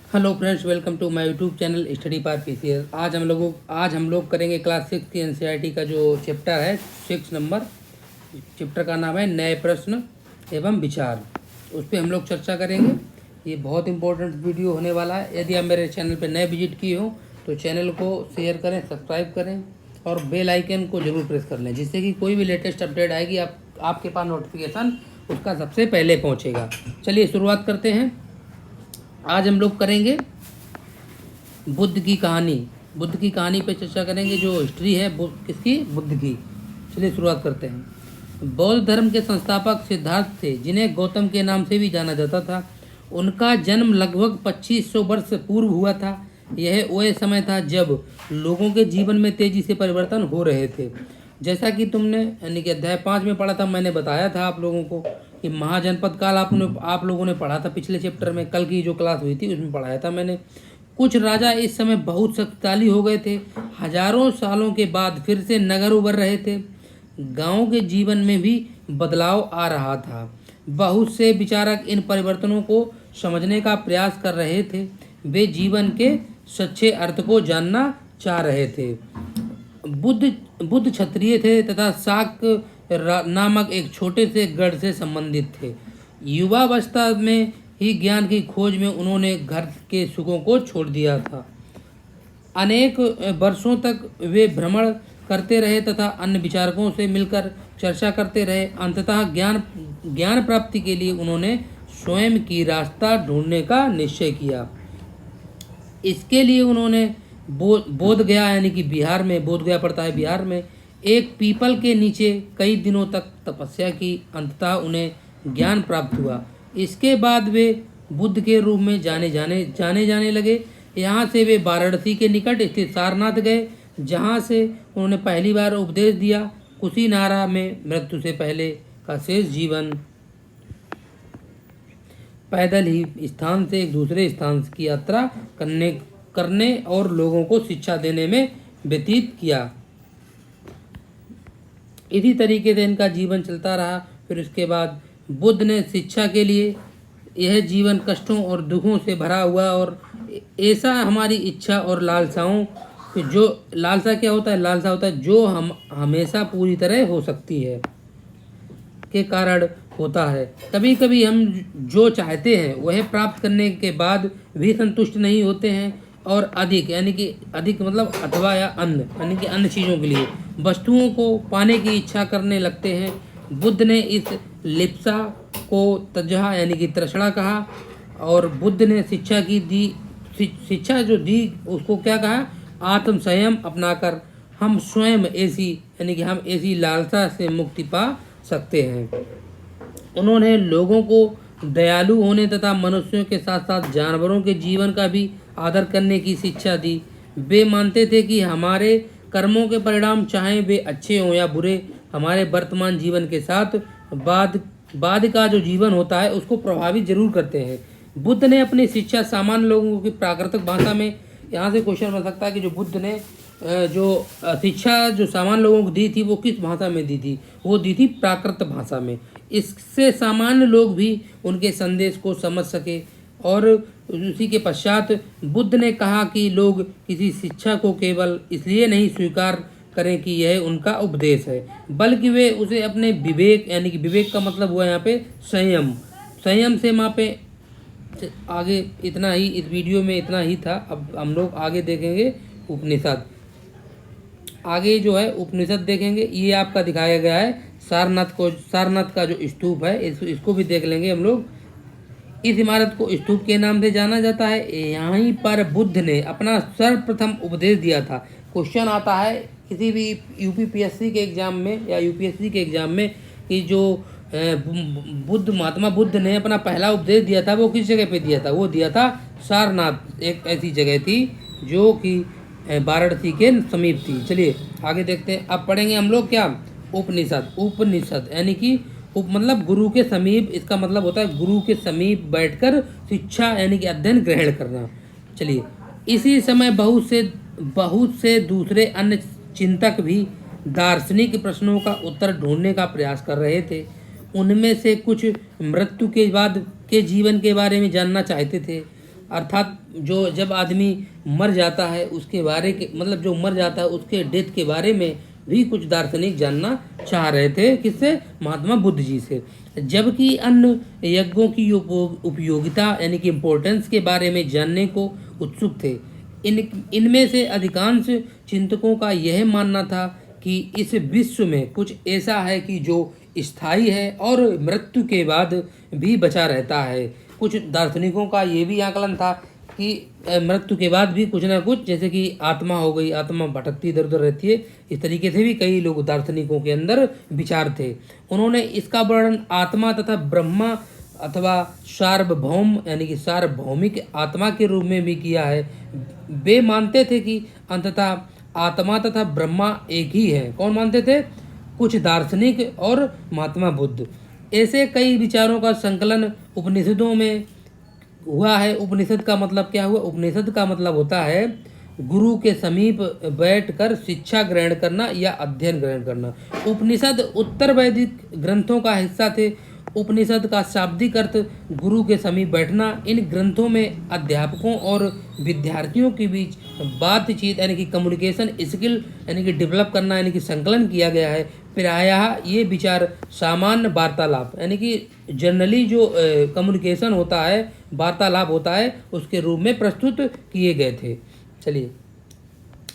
Hello friends, welcome to my YouTube channel study पार PCS. आज हम लोग करेंगे क्लास 6 की एनसीईआरटी का जो चैप्टर है 6 नंबर। चैप्टर का नाम है नए प्रश्न एवं विचार। उस पर हम लोग चर्चा करेंगे। ये बहुत इंपॉर्टेंट वीडियो होने वाला है। यदि आप मेरे चैनल पर नए विजिट किए हो तो चैनल को शेयर करें, सब्सक्राइब करें और बेल आइकन को जरूर प्रेस कर लें, जिससे कि कोई भी लेटेस्ट अपडेट आएगी आपके पास नोटिफिकेशन उसका सबसे पहले पहुँचेगा। चलिए शुरुआत करते हैं। आज हम लोग करेंगे बुद्ध की कहानी। बुद्ध की कहानी पे चर्चा करेंगे। जो हिस्ट्री है किसकी? बुद्ध की। चलिए शुरुआत करते हैं। बौद्ध धर्म के संस्थापक सिद्धार्थ थे, जिन्हें गौतम के नाम से भी जाना जाता था। उनका जन्म लगभग 2500 वर्ष पूर्व हुआ था। यह वह समय था जब लोगों के जीवन में तेजी से परिवर्तन हो रहे थे। जैसा कि तुमने यानी कि अध्याय 5 में पढ़ा था, मैंने बताया था आप लोगों को कि महाजनपद काल आप लोगों ने पढ़ा था पिछले चैप्टर में। कल की जो क्लास हुई थी उसमें पढ़ाया था मैंने। कुछ राजा इस समय बहुत शक्तिशाली हो गए थे। हजारों सालों के बाद फिर से नगर उभर रहे थे। गांव के जीवन में भी बदलाव आ रहा था। बहुत से विचारक इन परिवर्तनों को समझने का प्रयास कर रहे थे। वे जीवन के सच्चे अर्थ को जानना चाह रहे थे। बुद्ध क्षत्रिय थे तथा शाक नामक एक छोटे से गढ़ से संबंधित थे। युवावस्था में ही ज्ञान की खोज में उन्होंने घर के सुखों को छोड़ दिया था। अनेक वर्षों तक वे भ्रमण करते रहे तथा अन्य विचारकों से मिलकर चर्चा करते रहे। अंततः ज्ञान प्राप्ति के लिए उन्होंने स्वयं की रास्ता ढूंढने का निश्चय किया। इसके लिए उन्होंने बोध गया यानी कि बिहार में, बोध गया पड़ता है बिहार में, एक पीपल के नीचे कई दिनों तक तपस्या की। अंततः उन्हें ज्ञान प्राप्त हुआ। इसके बाद वे बुद्ध के रूप में जाने लगे। यहाँ से वे वाराणसी के निकट स्थित सारनाथ गए, जहाँ से उन्होंने पहली बार उपदेश दिया। कुशीनारा में मृत्यु से पहले का शेष जीवन पैदल ही स्थान से एक दूसरे स्थान की यात्रा करने और लोगों को शिक्षा देने में व्यतीत किया। इसी तरीके से इनका जीवन चलता रहा। फिर उसके बाद बुद्ध ने शिक्षा के लिए यह जीवन कष्टों और दुखों से भरा हुआ और ऐसा हमारी इच्छा और लालसाओं, जो लालसा क्या होता है? लालसा होता है जो हम हमेशा पूरी तरह हो सकती है के कारण होता है। कभी कभी हम जो चाहते हैं वह प्राप्त करने के बाद भी संतुष्ट नहीं होते हैं और अधिक यानी कि अधिक मतलब अथवा या अन्य यानी कि अन्य चीज़ों के लिए वस्तुओं को पाने की इच्छा करने लगते हैं। बुद्ध ने इस लिप्सा को तजहा यानी कि तृष्णा कहा और बुद्ध ने शिक्षा जो दी उसको क्या कहा? आत्म संयम अपनाकर हम स्वयं ऐसी यानी कि हम ऐसी लालसा से मुक्ति पा सकते हैं। उन्होंने लोगों को दयालु होने तथा मनुष्यों के साथ साथ जानवरों के जीवन का भी आदर करने की शिक्षा दी। वे मानते थे कि हमारे कर्मों के परिणाम चाहे वे अच्छे हों या बुरे, हमारे वर्तमान जीवन के साथ बाद का जो जीवन होता है उसको प्रभावित जरूर करते हैं। बुद्ध ने अपनी शिक्षा सामान्य लोगों की प्राकृतिक भाषा में, यहाँ से क्वेश्चन बन सकता है कि जो बुद्ध ने जो शिक्षा जो सामान्य लोगों को दी थी वो किस भाषा में दी थी? वो दी थी प्राकृत भाषा में। इससे सामान्य लोग भी उनके संदेश को समझ सके। और उसी के पश्चात बुद्ध ने कहा कि लोग किसी शिक्षा को केवल इसलिए नहीं स्वीकार करें कि यह उनका उपदेश है, बल्कि वे उसे अपने विवेक यानी कि विवेक का मतलब हुआ यहाँ पे संयम से मापे। आगे इतना ही, इस वीडियो में इतना ही था। अब हम लोग आगे देखेंगे उपनिषद। आगे जो है उपनिषद देखेंगे। ये आपका दिखाया गया है सारनाथ का जो स्तूप है, इसको भी देख लेंगे हम लोग। इस इमारत को स्तूप के नाम से जाना जाता है। यहीं पर बुद्ध ने अपना सर्वप्रथम उपदेश दिया था। क्वेश्चन आता है किसी भी यूपीपीएससी के एग्जाम में या यूपीएससी के एग्जाम में कि जो महात्मा बुद्ध ने अपना पहला उपदेश दिया था वो किस जगह पे दिया था? वो दिया था सारनाथ, एक ऐसी जगह थी जो कि वाराणसी के समीप थी। चलिए आगे देखते हैं। अब पढ़ेंगे हम लोग क्या? उपनिषद यानी कि मतलब गुरु के समीप, इसका मतलब होता है गुरु के समीप बैठकर शिक्षा यानी कि अध्ययन ग्रहण करना। चलिए, इसी समय बहुत से दूसरे अन्य चिंतक भी दार्शनिक प्रश्नों का उत्तर ढूंढने का प्रयास कर रहे थे। उनमें से कुछ मृत्यु के बाद के जीवन के बारे में जानना चाहते थे। अर्थात जो जब आदमी मर जाता है उसके बारे के मतलब जो मर जाता है उसके डेथ के बारे में भी कुछ दार्शनिक जानना चाह रहे थे, किससे? महात्मा बुद्ध जी से। जबकि अन्य यज्ञों की उपयोगिता यानी कि इम्पोर्टेंस के बारे में जानने को उत्सुक थे। इनमें से अधिकांश चिंतकों का यह मानना था कि इस विश्व में कुछ ऐसा है कि जो स्थायी है और मृत्यु के बाद भी बचा रहता है। कुछ दार्शनिकों का ये भी आकलन था कि मृत्यु के बाद भी कुछ ना कुछ, जैसे कि आत्मा हो गई, आत्मा भटकती इधर उधर रहती है, इस तरीके से भी कई लोग दार्शनिकों के अंदर विचार थे। उन्होंने इसका वर्णन आत्मा तथा ब्रह्मा अथवा सार्वभौम यानी कि सार्वभौमिक आत्मा के रूप में भी किया है। वे मानते थे कि अंततः आत्मा तथा ब्रह्मा एक ही है। कौन मानते थे? कुछ दार्शनिक और महात्मा बुद्ध। ऐसे कई विचारों का संकलन उपनिषदों में हुआ है। उपनिषद का मतलब क्या हुआ? उपनिषद का मतलब होता है गुरु के समीप बैठकर शिक्षा ग्रहण करना या अध्ययन ग्रहण करना। उपनिषद उत्तर वैदिक ग्रंथों का हिस्सा थे। उपनिषद का शाब्दिक अर्थ गुरु के समीप बैठना। इन ग्रंथों में अध्यापकों और विद्यार्थियों के बीच बातचीत यानी कि कम्युनिकेशन स्किल यानी कि डेवलप करना यानी कि संकलन किया गया है। प्रायः ये विचार सामान्य वार्तालाप यानी कि जनरली जो कम्युनिकेशन होता है, वार्तालाप होता है, उसके रूप में प्रस्तुत किए गए थे। चलिए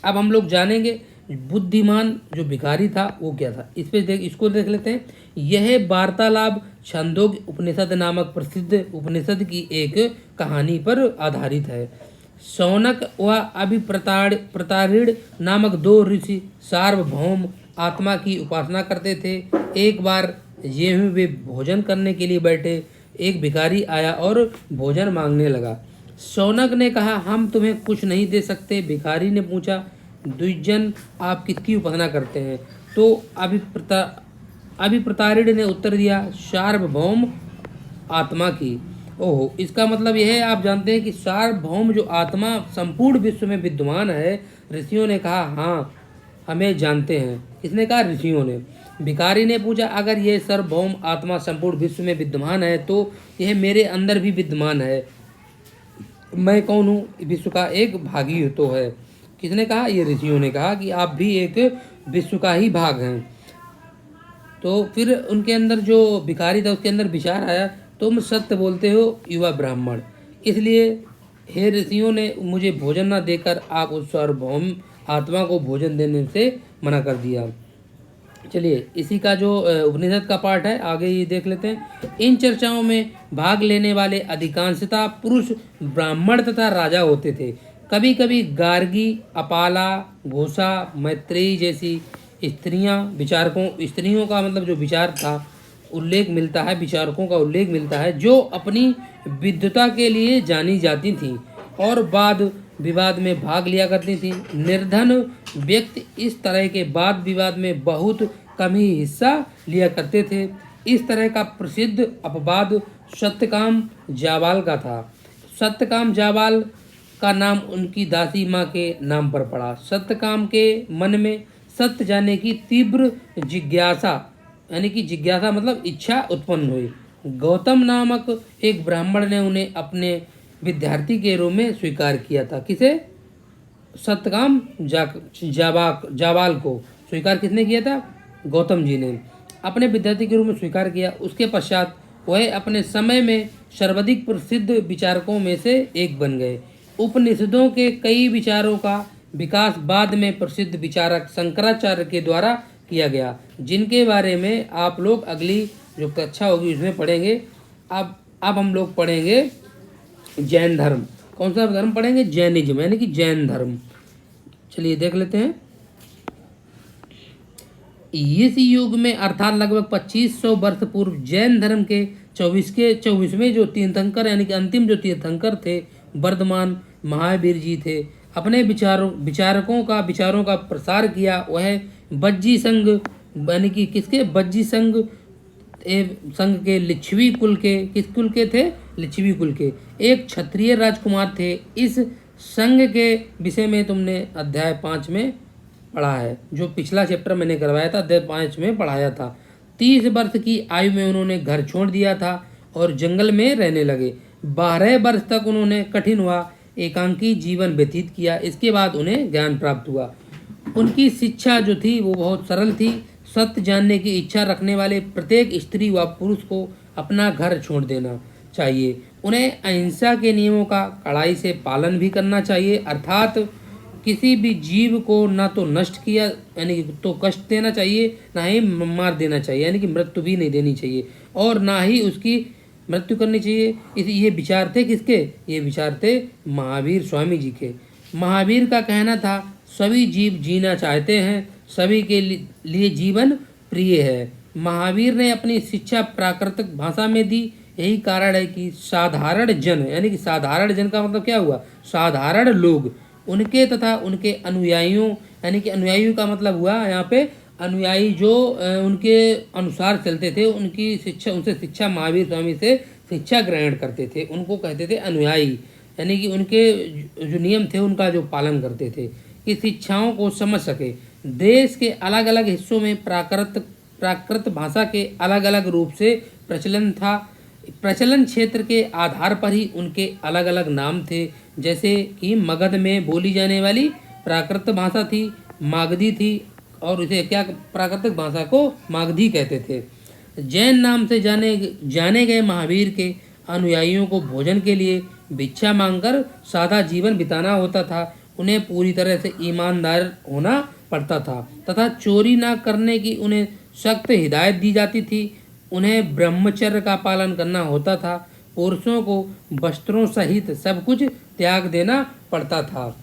अब हम लोग जानेंगे बुद्धिमान जो भिखारी था वो क्या था। इसको देख लेते हैं। यह वार्तालाप छंदोग्य उपनिषद नामक प्रसिद्ध उपनिषद की एक कहानी पर आधारित है। शौनक व अभिप्रतारिण नामक दो ऋषि सार्वभौम आत्मा की उपासना करते थे। एक बार वे भोजन करने के लिए बैठे। एक भिखारी आया और भोजन मांगने लगा। शौनक ने कहा, हम तुम्हें कुछ नहीं दे सकते। भिखारी ने पूछा, द्विजन आप किसकी उपासना करते हैं? तो अभिप्रतारिण ने उत्तर दिया, सार्वभौम आत्मा की। ओहो, इसका मतलब यह है, आप जानते हैं कि सार्वभौम जो आत्मा संपूर्ण विश्व में विद्यमान है। ऋषियों ने कहा, हाँ हमें जानते हैं। किसने कहा? ऋषियों ने। भिखारी ने पूछा, अगर यह सार्वभौम आत्मा संपूर्ण विश्व में विद्यमान है तो यह मेरे अंदर भी विद्यमान है। मैं कौन हूँ? विश्व का एक भागी तो है। किसने कहा? ये ऋषियों ने कहा कि आप भी एक विश्व का ही भाग हैं। तो फिर उनके अंदर जो भिखारी था उसके अंदर विचार आया, तुम सत्य बोलते हो युवा ब्राह्मण, इसलिए हे ऋषियों ने मुझे भोजन न देकर आप उस सार्वभौम आत्मा को भोजन देने से मना कर दिया। चलिए इसी का जो उपनिषद का पार्ट है आगे ये देख लेते हैं। इन चर्चाओं में भाग लेने वाले अधिकांशतः पुरुष ब्राह्मण तथा राजा होते थे। कभी कभी गार्गी, अपाला, घोषा, मैत्रेयी जैसी स्त्रियों का मतलब जो विचार था उल्लेख मिलता है, विचारकों का उल्लेख मिलता है जो अपनी विद्वता के लिए जानी जाती थीं और वाद विवाद में भाग लिया करती थीं। निर्धन व्यक्ति इस तरह के वाद विवाद में बहुत कम ही हिस्सा लिया करते थे। इस तरह का प्रसिद्ध अपवाद सत्यकाम जाबाल का था। सत्यकाम जाबाल का नाम उनकी दासी माँ के नाम पर पड़ा। सत्यकाम के मन में सत्य जानने की तीव्र जिज्ञासा यानी कि जिज्ञासा मतलब इच्छा उत्पन्न हुई। गौतम नामक एक ब्राह्मण ने उन्हें अपने विद्यार्थी के रूप में स्वीकार किया था। किसे? सत्यकाम जाबाल को स्वीकार किसने किया था? गौतम जी ने अपने विद्यार्थी के रूप में स्वीकार किया। उसके पश्चात वह अपने समय में सर्वाधिक प्रसिद्ध विचारकों में से एक बन गए। उपनिषदों के कई विचारों का विकास बाद में प्रसिद्ध विचारक शंकराचार्य के द्वारा किया गया, जिनके बारे में आप लोग अगली जो कक्षा होगी उसमें पढ़ेंगे। अब हम लोग पढ़ेंगे जैन धर्म। कौन सा धर्म पढ़ेंगे? जैनिज्म यानी कि जैन धर्म। चलिए देख लेते हैं। इस युग में अर्थात लगभग 2500 वर्ष पूर्व जैन धर्म के 24वें जो तीर्थंकर यानी कि अंतिम जो तीर्थंकर थे वर्धमान महावीर जी थे। अपने विचारों का प्रसार किया। वह बज्जी संघ यानी कि किसके? बज्जी संघ के लिच्छवी कुल के, किस कुल के थे? लिच्छवी कुल के एक क्षत्रिय राजकुमार थे। इस संघ के विषय में तुमने अध्याय 5 में पढ़ा है, जो पिछला चैप्टर मैंने करवाया था, अध्याय 5 में पढ़ाया था। 30 वर्ष की आयु में उन्होंने घर छोड़ दिया था और जंगल में रहने लगे। 12 वर्ष तक उन्होंने कठिन हुआ एकांकी जीवन व्यतीत किया। इसके बाद उन्हें ज्ञान प्राप्त हुआ। उनकी शिक्षा जो थी वो बहुत सरल थी। सत्य जानने की इच्छा रखने वाले प्रत्येक स्त्री व पुरुष को अपना घर छोड़ देना चाहिए। उन्हें अहिंसा के नियमों का कड़ाई से पालन भी करना चाहिए, अर्थात किसी भी जीव को ना तो नष्ट किया यानी कि तो कष्ट देना चाहिए, ना ही मार देना चाहिए यानी कि मृत्यु भी नहीं देनी चाहिए, और ना ही उसकी मृत्यु करनी चाहिए। ये विचार थे किसके? ये विचार थे महावीर स्वामी जी के। महावीर का कहना था सभी जीव जीना चाहते हैं, सभी के लिए जीवन प्रिय है। महावीर ने अपनी शिक्षा प्राकृतिक भाषा में दी। यही कारण है कि साधारण जन यानी कि साधारण जन का मतलब क्या हुआ? साधारण लोग उनके तथा उनके अनुयायियों यानी कि अनुयायियों का मतलब हुआ यहाँ पे अनुयायी जो उनके अनुसार चलते थे, उनकी शिक्षा उनसे शिक्षा महावीर स्वामी से शिक्षा ग्रहण करते थे, उनको कहते थे अनुयायी। यानी कि उनके जो नियम थे उनका जो पालन करते थे कि शिक्षाओं को समझ सके। देश के अलग अलग हिस्सों में प्राकृत भाषा के अलग अलग रूप से प्रचलन था। प्रचलन क्षेत्र के आधार पर ही उनके अलग अलग नाम थे। जैसे कि मगध में बोली जाने वाली प्राकृत भाषा थी मागधी थी, और इसे क्या प्राकृतिक भाषा को मागधी कहते थे। जैन नाम से जाने गए महावीर के अनुयायियों को भोजन के लिए भिक्षा मांगकर सादा जीवन बिताना होता था। उन्हें पूरी तरह से ईमानदार होना पड़ता था तथा चोरी न करने की उन्हें सख्त हिदायत दी जाती थी। उन्हें ब्रह्मचर्य का पालन करना होता था। पुरुषों को वस्त्रों सहित सब कुछ त्याग देना पड़ता था।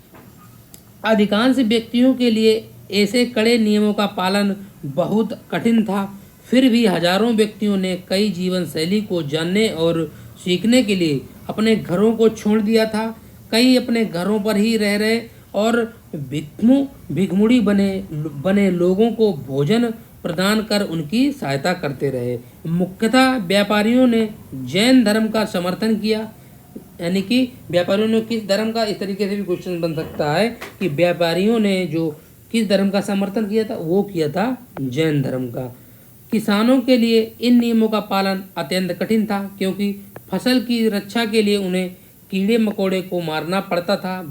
अधिकांश व्यक्तियों के लिए ऐसे कड़े नियमों का पालन बहुत कठिन था। फिर भी हजारों व्यक्तियों ने कई जीवन शैली को जानने और सीखने के लिए अपने घरों को छोड़ दिया था। कई अपने घरों पर ही रह रहे और भिखमुड़ी बने लोगों को भोजन प्रदान कर उनकी सहायता करते रहे। मुख्यतः व्यापारियों ने जैन धर्म का समर्थन किया। यानी कि व्यापारियों ने किस धर्म का, इस तरीके से भी क्वेश्चन बन सकता है कि व्यापारियों ने जो किस धर्म का समर्थन किया था, वो किया था जैन धर्म का। किसानों के लिए इन नियमों का पालन अत्यंत कठिन था, क्योंकि फसल की रक्षा के लिए उन्हें कीड़े मकोड़े को मारना पड़ता था।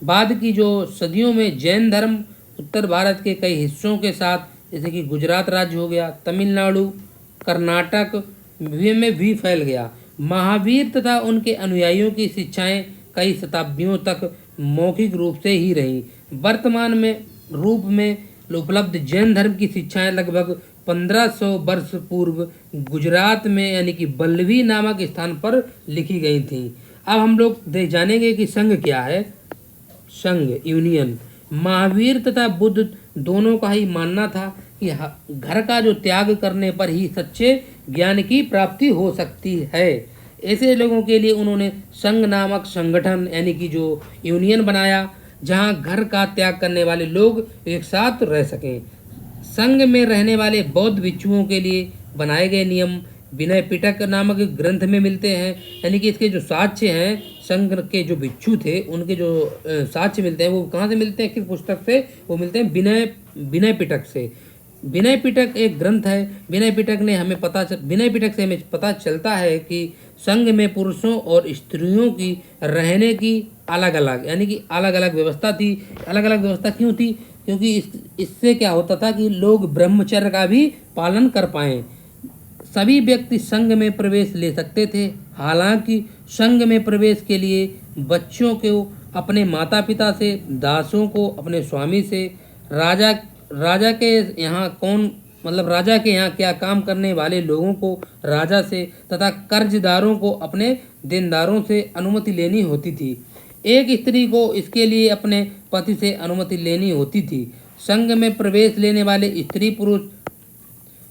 बाद की जो सदियों में जैन धर्म उत्तर भारत के कई हिस्सों के साथ, जैसे कि गुजरात राज्य हो गया, तमिलनाडु, कर्नाटक में भी फैल गया। महावीर तथा उनके अनुयायियों की शिक्षाएं कई शताब्दियों तक मौखिक रूप से ही रहीं। वर्तमान में रूप में उपलब्ध जैन धर्म की शिक्षाएं लगभग 1500 वर्ष पूर्व गुजरात में यानी कि बल्लवी नामक स्थान पर लिखी गई थीं। अब हम लोग जानेंगे कि संघ क्या है। संघ यूनियन महावीर तथा बुद्ध दोनों का ही मानना था कि घर का जो त्याग करने पर ही सच्चे ज्ञान की प्राप्ति हो सकती है। ऐसे लोगों के लिए उन्होंने संघ नामक संगठन यानी कि जो यूनियन बनाया, जहां घर का त्याग करने वाले लोग एक साथ रह सकें। संघ में रहने वाले बौद्ध भिक्षुओं के लिए बनाए गए नियम विनय पिटक नामक ग्रंथ में मिलते हैं। यानी कि इसके जो साक्ष्य हैं, संघ के जो भिक्षु थे उनके जो साक्ष्य मिलते हैं, वो कहाँ से मिलते हैं, किस पुस्तक से? वो मिलते हैं विनय पिटक से। विनय पिटक एक ग्रंथ है। विनय पिटक से हमें पता चलता है कि संघ में पुरुषों और स्त्रियों की रहने की अलग अलग यानी कि अलग अलग व्यवस्था थी। अलग अलग व्यवस्था क्यों थी? क्योंकि इससे क्या होता था कि लोग ब्रह्मचर्य का भी पालन कर पाएं। सभी व्यक्ति संघ में प्रवेश ले सकते थे। हालांकि संघ में प्रवेश के लिए बच्चों को अपने माता पिता से, दासों को अपने स्वामी से, राजा के यहाँ क्या काम करने वाले लोगों को राजा से तथा कर्जदारों को अपने देनदारों से अनुमति लेनी होती थी। एक स्त्री को इसके लिए अपने पति से अनुमति लेनी होती थी। संघ में प्रवेश लेने वाले स्त्री पुरुष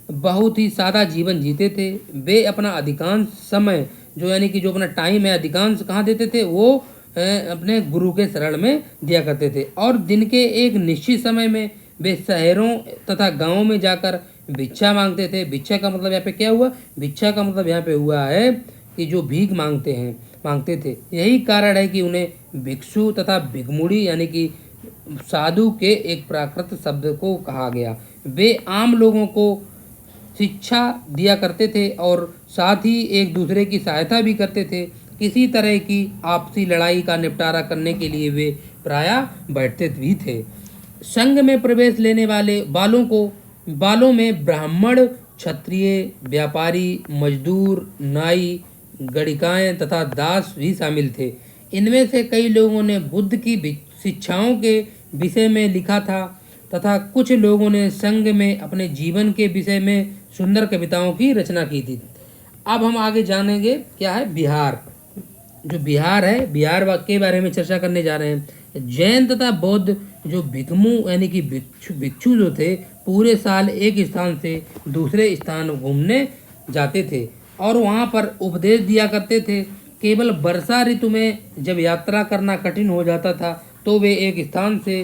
बहुत ही सादा जीवन जीते थे। वे अपना अधिकांश समय जो अपना टाइम है अधिकांश कहाँ देते थे? वो अपने गुरु के शरण में दिया करते थे। और दिन के एक निश्चित समय में वे शहरों तथा गांवों में जाकर भिक्षा मांगते थे। भिक्षा का मतलब यहाँ पे क्या हुआ? भिक्षा का मतलब यहाँ पे हुआ है कि जो भीख मांगते थे। यही कारण है कि उन्हें भिक्षु तथा भिखमुड़ी यानी कि साधु के एक प्राकृत शब्द को कहा गया। वे आम लोगों को शिक्षा दिया करते थे और साथ ही एक दूसरे की सहायता भी करते थे। किसी तरह की आपसी लड़ाई का निपटारा करने के लिए वे प्रायः बैठते भी थे। संघ में प्रवेश लेने वाले बालों में ब्राह्मण, क्षत्रिय, व्यापारी, मजदूर, नाई, गणिकाएं तथा दास भी शामिल थे। इनमें से कई लोगों ने बुद्ध की शिक्षाओं के विषय में लिखा था तथा कुछ लोगों ने संघ में अपने जीवन के विषय में सुंदर कविताओं की रचना की थी। अब हम आगे जानेंगे क्या है बिहार। जो बिहार है, बिहार के बारे में चर्चा करने जा रहे हैं। जैन तथा बौद्ध जो भिक्षु यानी कि भिक्षु जो थे, पूरे साल एक स्थान से दूसरे स्थान घूमने जाते थे और वहाँ पर उपदेश दिया करते थे। केवल वर्षा ऋतु में जब यात्रा करना कठिन हो जाता था तो वे एक स्थान से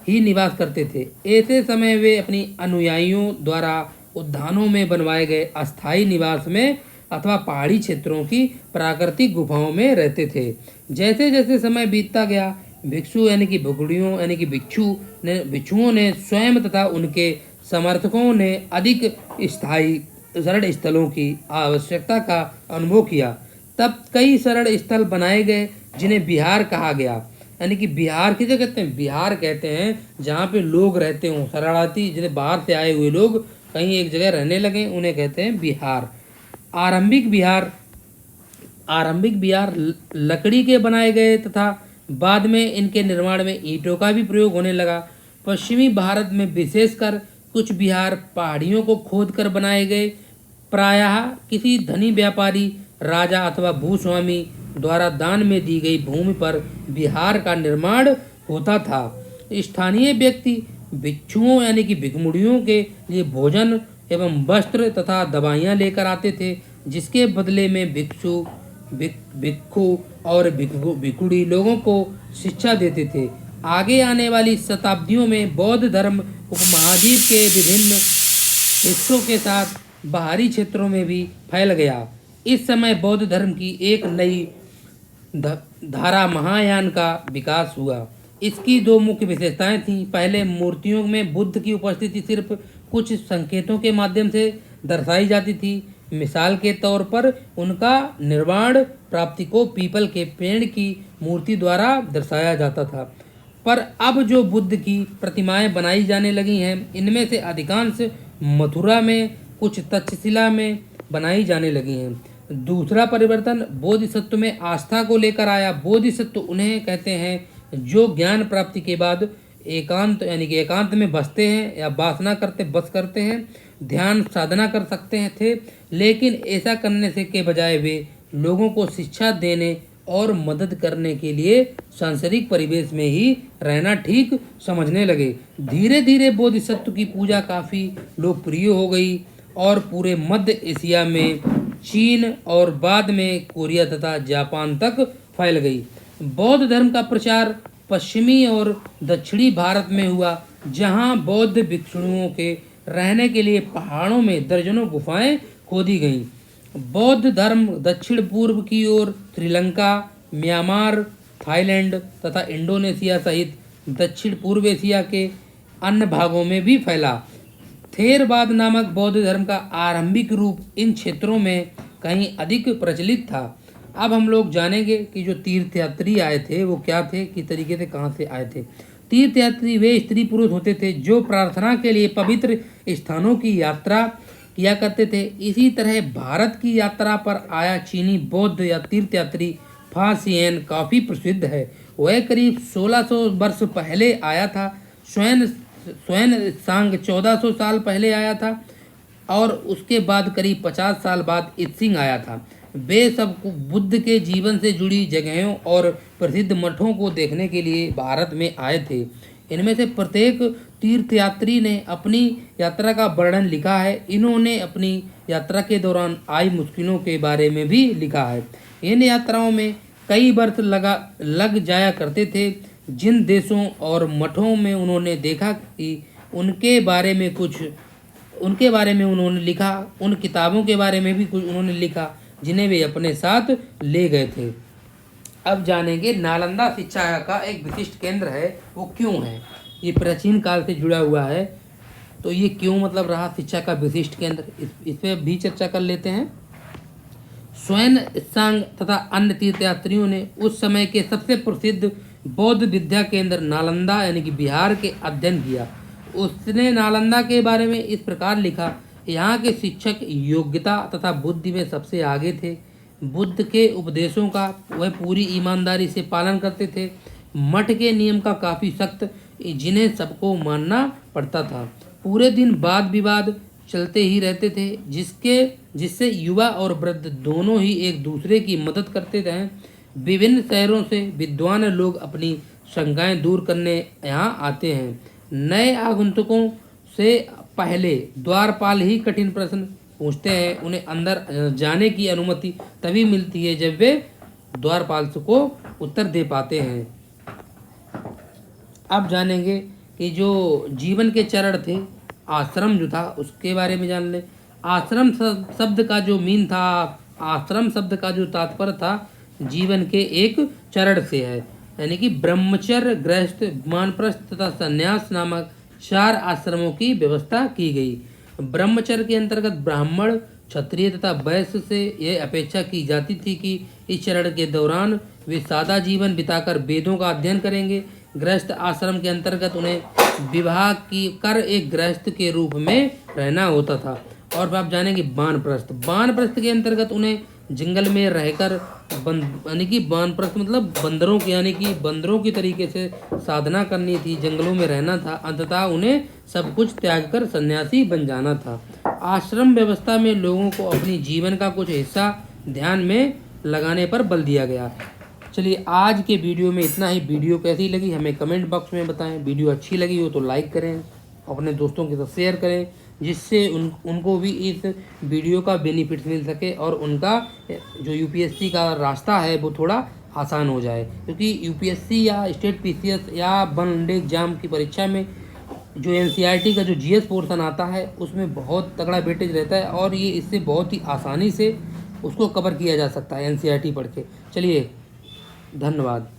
ही निवास करते थे। ऐसे समय वे अपनी अनुयायियों द्वारा उद्यानों में बनवाए गए अस्थायी निवास में अथवा पहाड़ी क्षेत्रों की प्राकृतिक गुफाओं में रहते थे। जैसे जैसे समय बीतता गया, भिक्षु यानी कि भिक्षुड़ियों यानी कि भिक्षुओं ने स्वयं तथा उनके समर्थकों ने अधिक स्थायी शरण स्थलों की आवश्यकता का अनुभव किया। तब कई शरण स्थल बनाए गए जिन्हें बिहार कहा गया। यानी कि बिहार किसे कहते हैं? बिहार कहते हैं जहाँ पे लोग रहते हों, शरणार्थी जिन्हें बाहर से आए हुए लोग कहीं एक जगह रहने लगे, उन्हें कहते हैं बिहार। आरंभिक बिहार लकड़ी के बनाए गए तथा बाद में इनके निर्माण में ईंटों का भी प्रयोग होने लगा। पश्चिमी भारत में विशेषकर कुछ बिहार पहाड़ियों को खोदकर बनाए गए। प्रायः किसी धनी व्यापारी, राजा अथवा भूस्वामी द्वारा दान में दी गई भूमि पर बिहार का निर्माण होता था। स्थानीय व्यक्ति भिक्षुओं यानी कि भिक्षुड़ियों के लिए भोजन एवं वस्त्र तथा दवाइयाँ लेकर आते थे, जिसके बदले में भिक्षु और भिक्षुड़ी लोगों को शिक्षा देते थे। आगे आने वाली शताब्दियों में बौद्ध धर्म उपमहाद्वीप के विभिन्न हिस्सों के साथ बाहरी क्षेत्रों में भी फैल गया। इस समय बौद्ध धर्म की एक नई धारा महायान का विकास हुआ। इसकी दो मुख्य विशेषताएं थीं। पहले, मूर्तियों में बुद्ध की उपस्थिति सिर्फ कुछ संकेतों के माध्यम से दर्शाई जाती थी। मिसाल के तौर पर उनका निर्वाण प्राप्ति को पीपल के पेड़ की मूर्ति द्वारा दर्शाया जाता था। पर अब जो बुद्ध की प्रतिमाएं बनाई जाने लगी हैं, इनमें से अधिकांश मथुरा में, कुछ तक्षशिला में बनाई जाने लगी हैं। दूसरा परिवर्तन बोधिसत्व में आस्था को लेकर आया। बोधिसत्व उन्हें कहते हैं जो ज्ञान प्राप्ति के बाद एकांत यानी कि एकांत में बसते हैं या बस करते हैं, ध्यान साधना कर सकते हैं थे, लेकिन ऐसा करने से के बजाय वे लोगों को शिक्षा देने और मदद करने के लिए सांसारिक परिवेश में ही रहना ठीक समझने लगे। धीरे धीरे बोधिसत्व की पूजा काफ़ी लोकप्रिय हो गई और पूरे मध्य एशिया में, चीन और बाद में कोरिया तथा जापान तक फैल गई। बौद्ध धर्म का प्रचार पश्चिमी और दक्षिणी भारत में हुआ, जहां बौद्ध भिक्षुओं के रहने के लिए पहाड़ों में दर्जनों गुफाएं खोदी गईं। बौद्ध धर्म दक्षिण पूर्व की ओर श्रीलंका, म्यांमार, थाईलैंड तथा इंडोनेशिया सहित दक्षिण पूर्व एशिया के अन्य भागों में भी फैला। थेरवाद नामक बौद्ध धर्म का आरंभिक रूप इन क्षेत्रों में कहीं अधिक प्रचलित था। अब हम लोग जानेंगे कि जो तीर्थयात्री आए थे वो क्या थे, किस तरीके से, कहाँ से आए थे। तीर्थयात्री वे स्त्री पुरुष होते थे जो प्रार्थना के लिए पवित्र स्थानों की यात्रा किया करते थे। इसी तरह भारत की यात्रा पर आया चीनी बौद्ध या तीर्थयात्री फासियन काफ़ी प्रसिद्ध है। वह करीब 1600 वर्ष पहले आया था। स्वयं सांग 1400 साल पहले आया था और उसके बाद करीब 50 साल बाद इत्सिंग आया था। वे सब बुद्ध के जीवन से जुड़ी जगहों और प्रसिद्ध मठों को देखने के लिए भारत में आए थे। इनमें से प्रत्येक तीर्थयात्री ने अपनी यात्रा का वर्णन लिखा है। इन्होंने अपनी यात्रा के दौरान आई मुश्किलों के बारे में भी लिखा है। इन यात्राओं में कई वर्ष लग जाया करते थे। जिन देशों और मठों में उन्होंने देखा कि उनके बारे में उन्होंने लिखा, उन किताबों के बारे में भी कुछ उन्होंने लिखा जिन्हें वे अपने साथ ले गए थे। अब जानेंगे नालंदा शिक्षा का एक विशिष्ट केंद्र है, वो क्यों है। ये प्राचीन काल से जुड़ा हुआ है। तो ये क्यों मतलब रहा शिक्षा का विशिष्ट केंद्र, इस पे भी चर्चा कर लेते हैं। स्वयं सांग तथा अन्य तीर्थयात्रियों ने उस समय के सबसे प्रसिद्ध बौद्ध विद्या केंद्र नालंदा यानी कि बिहार के अध्ययन किया। उसने नालंदा के बारे में इस प्रकार लिखा, यहाँ के शिक्षक योग्यता तथा बुद्धि में सबसे आगे थे। बुद्ध के उपदेशों का वह पूरी ईमानदारी से पालन करते थे। मठ के नियम का काफ़ी सख्त, जिन्हें सबको मानना पड़ता था। पूरे दिन वाद विवाद चलते ही रहते थे, जिससे युवा और वृद्ध दोनों ही एक दूसरे की मदद करते थे। विभिन्न शहरों से विद्वान लोग अपनी शंकाएं दूर करने यहाँ आते हैं। नए आगंतुकों से पहले द्वारपाल ही कठिन प्रश्न पूछते हैं। उन्हें अंदर जाने की अनुमति तभी मिलती है जब वे द्वारपाल को उत्तर दे पाते हैं। अब जानेंगे कि जो जीवन के चरण थे, आश्रम जो था उसके बारे में जान लें। आश्रम शब्द का जो मीन था, आश्रम शब्द का जो तात्पर्य था, जीवन के एक चरण से है, यानी कि ब्रह्मचर्य, गृहस्थ, वानप्रस्थ तथा संन्यास नामक 4 आश्रमों की व्यवस्था की गई। ब्रह्मचर्य के अंतर्गत ब्राह्मण, क्षत्रिय तथा वैश्य से यह अपेक्षा की जाती थी कि इस चरण के दौरान वे सादा जीवन बिताकर वेदों का अध्ययन करेंगे। गृहस्थ आश्रम के अंतर्गत उन्हें विवाह की कर एक गृहस्थ के रूप में रहना होता था। और आप जानेंगे वानप्रस्थ। वानप्रस्थ के अंतर्गत उन्हें जंगल में रहकर यानी कि वानप्रस्थ मतलब बंदरों की यानी कि बंदरों की तरीके से साधना करनी थी, जंगलों में रहना था। अंततः उन्हें सब कुछ त्याग कर सन्यासी बन जाना था। आश्रम व्यवस्था में लोगों को अपनी जीवन का कुछ हिस्सा ध्यान में लगाने पर बल दिया गया। चलिए आज के वीडियो में इतना ही। वीडियो कैसी लगी हमें कमेंट बॉक्स में बताएं। वीडियो अच्छी लगी हो तो लाइक करें, अपने दोस्तों के साथ शेयर करें, जिससे उनको भी इस वीडियो का बेनिफिट मिल सके और उनका जो यूपीएससी का रास्ता है वो थोड़ा आसान हो जाए। क्योंकि यूपीएससी या स्टेट पीसीएस या वन डे एग्जाम की परीक्षा में जो एनसीईआरटी का जो जीएस पोर्शन आता है उसमें बहुत तगड़ा वेटेज रहता है और ये इससे बहुत ही आसानी से उसको कवर किया जा सकता है एनसीईआरटी पढ़ के। चलिए धन्यवाद।